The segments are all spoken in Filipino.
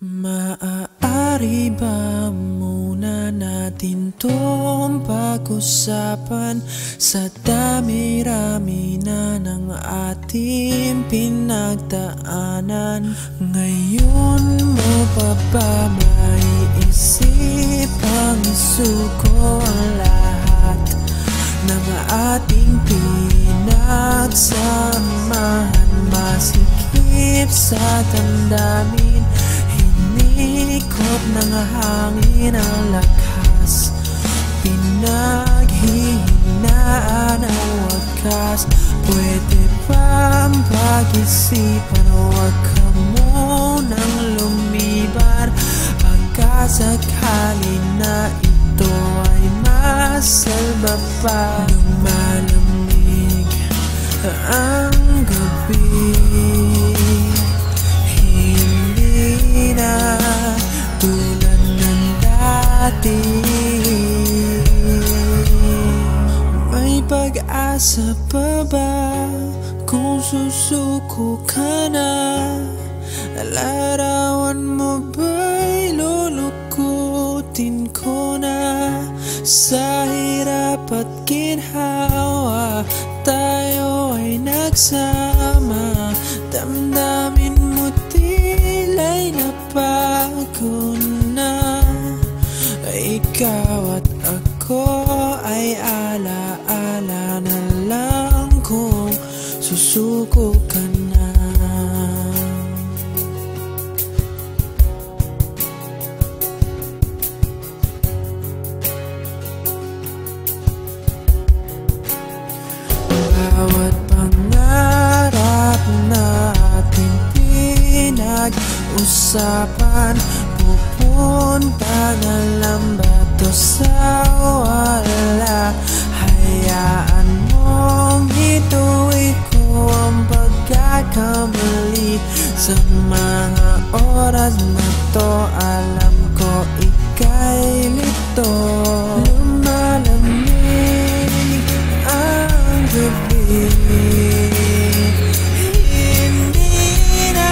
Maaari ba muna natin tong pag-usapan sa dami-rami na ng ating pinagdaanan? Ngayon mo pa ba maiisip ang isuko ang lahat ng ating pinagsamahan? Masikip sa damdamin, hinikot ng hangin ang lakas, pinaghihinaan ang wakas. Pwede bang pag-isipan, huwag ka munang lumibar, pagkasakali na ito ay masalba pa. Nung malamig ang gabi, hindi na tulad ng dati. May pag-asa pa ba kung susuko ka na? Larawan mo ba'y lulukutin ko na? Sa hirap at ginhawa tayo ay nagsama, damdamin mo tila'y nabago na. Ikaw at ako ay ala-ala na lang kung susuko ka na. Bawat pangarap natin pinag-usapan, pupunta na lang ba to sa wala? Hayaan mong ituloy ko ang pagkakamali. Sa mga oras na to, alam ko ika'y lito. Lumalamig ang gabi, hindi na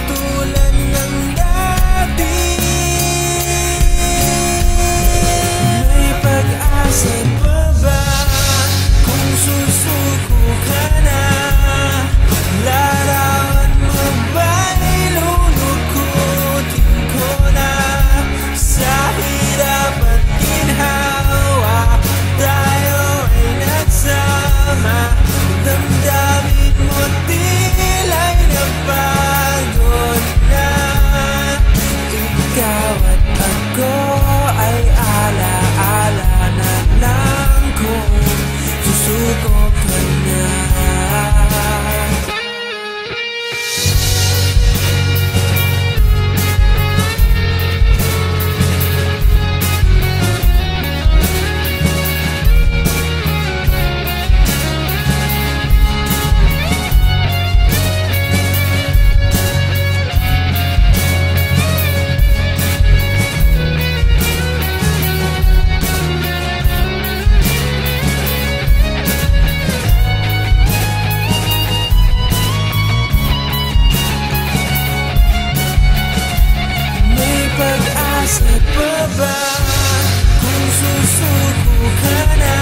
tulad ng dati. May pag-asa pa ba kung susuko ka na? Larawan mo ba'y lulukutin ko na? Sa hirap at ginhawa tayo ay nagsama, damdamin mo tila'y napagod na. Ikaw at ako ay ala-ala na lang kung susuko ka na. Pag-asa pa ba kung susuko ka na?